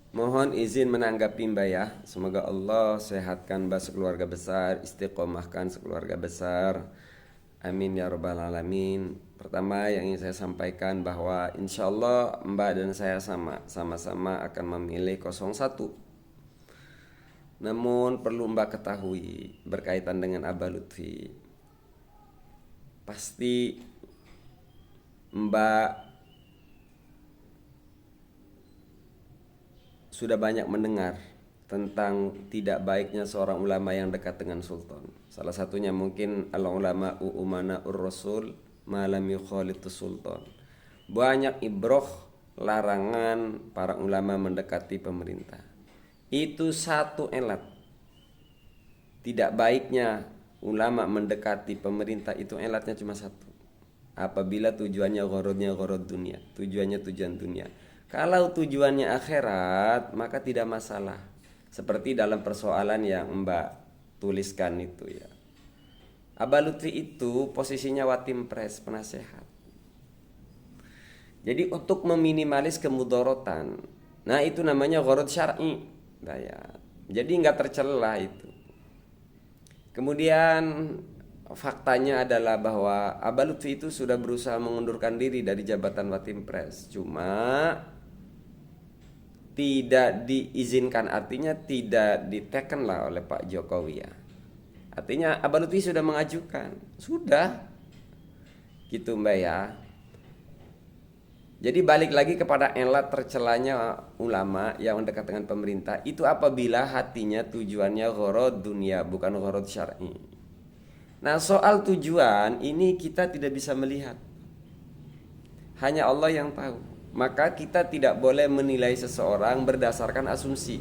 Mohon izin menanggapi Mbak ya. Semoga Allah sehatkan Mbak sekeluarga besar, istiqomahkan sekeluarga besar. Amin ya rabbal alamin. Pertama yang ingin saya sampaikan bahwa insya Allah Mbak dan saya sama-sama akan memilih 01. Namun perlu Mbak ketahui berkaitan dengan Abah Lutfi. Pasti Mbak sudah banyak mendengar tentang tidak baiknya seorang ulama yang dekat dengan sultan. Salah satunya mungkin al-ulama umana ur-rasul malam yukhalitus sultan. Banyak ibroh larangan para ulama mendekati pemerintah. Itu satu elat. Tidak baiknya ulama mendekati pemerintah itu elatnya cuma satu. Apabila tujuannya gharad dunia, tujuannya tujuan dunia. Kalau tujuannya akhirat, maka tidak masalah. Seperti dalam persoalan yang Mbak tuliskan itu ya. Abah Lutfi itu posisinya watim pres, penasehat. Jadi untuk meminimalis kemudorotan, nah itu namanya gharad syar'i. Nah, ya. Jadi nggak tercela itu. Kemudian faktanya adalah bahwa Abah Lutfi itu sudah berusaha mengundurkan diri dari jabatan watim pres. Cuma tidak diizinkan, artinya tidak diteken lah oleh Pak Jokowi ya. Artinya Abah Lutfi sudah mengajukan, sudah gitu Mbak ya. Jadi balik lagi kepada elat tercelanya ulama yang dekat dengan pemerintah itu apabila hatinya tujuannya gharad dunia bukan gharad syar'i. Nah soal tujuan ini kita tidak bisa melihat, hanya Allah yang tahu. Maka kita tidak boleh menilai seseorang berdasarkan asumsi.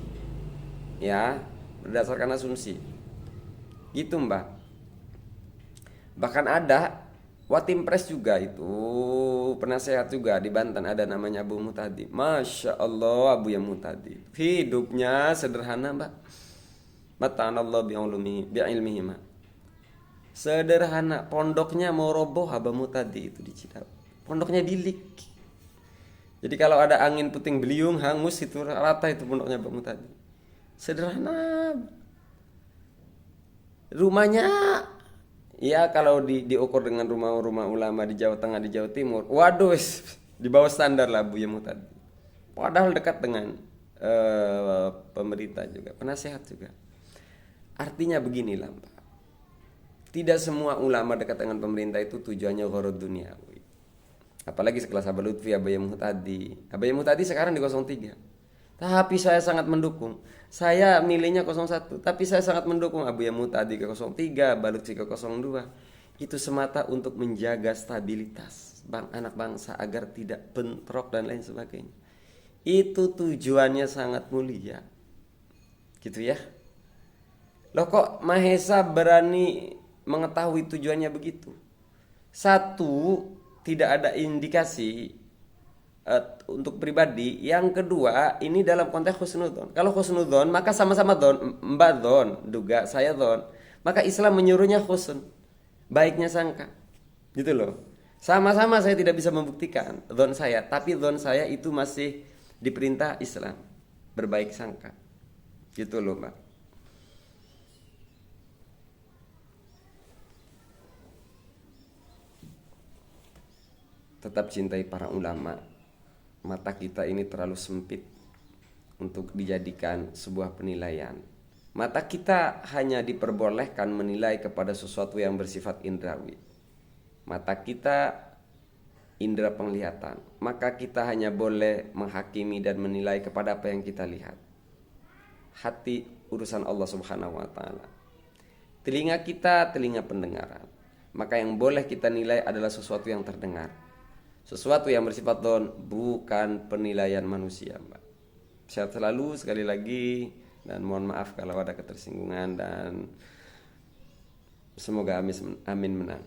Ya, berdasarkan asumsi. Gitu Mbak. Bahkan ada watim pres juga itu penasehat juga di Banten, ada namanya Abu Mutadi. Masya Allah Abu yang Mutadi. Hidupnya sederhana Mbak. Mata'anallah bi'ilmihi ma. Sederhana, pondoknya mau roboh Abah Mutadi itu di Cidahu. Pondoknya bilik. Jadi kalau ada angin puting beliung hangus itu rata itu pondoknya Abah Mutadi. Sederhana. Rumahnya ya kalau diukur dengan rumah-rumah ulama di Jawa Tengah, di Jawa Timur, waduh di bawah standar lah Bu Yemu tadi. Padahal dekat dengan pemerintah juga, penasehat juga. Artinya beginilah Pak. Tidak semua ulama dekat dengan pemerintah itu tujuannya gharad duniawi. Apalagi sekelas Abah Lutfi, Abah Yemu tadi. Abah Yemu tadi sekarang di 03. Tapi saya sangat mendukung. Saya milihnya 01, tapi saya sangat mendukung Abu Yamu tadi ke 03, Balutfi ke 02. Itu semata untuk menjaga stabilitas anak bangsa agar tidak bentrok dan lain sebagainya. Itu tujuannya sangat mulia. Gitu ya. Loh kok Mahesa berani mengetahui tujuannya begitu? Satu, tidak ada indikasi untuk pribadi. Yang kedua, ini dalam konteks husnudzon. Kalau husnudzon, maka sama-sama don, Mbak don, duga saya don. Maka Islam menyuruhnya husn, baiknya sangka. Gitu loh. Sama-sama saya tidak bisa membuktikan don saya, tapi don saya itu masih diperintah Islam, berbaik sangka. Gitu loh, Mbak. Tetap cintai para ulama. Mata kita ini terlalu sempit untuk dijadikan sebuah penilaian. Mata kita hanya diperbolehkan menilai kepada sesuatu yang bersifat indrawi. Mata kita indera penglihatan, maka kita hanya boleh menghakimi dan menilai kepada apa yang kita lihat. Hati urusan Allah Subhanahu wa taala. Telinga kita telinga pendengaran. Maka yang boleh kita nilai adalah sesuatu yang terdengar. Sesuatu yang bersifat don, bukan penilaian manusia, Mbak. Sehat selalu sekali lagi, dan mohon maaf kalau ada ketersinggungan, dan semoga amin menang.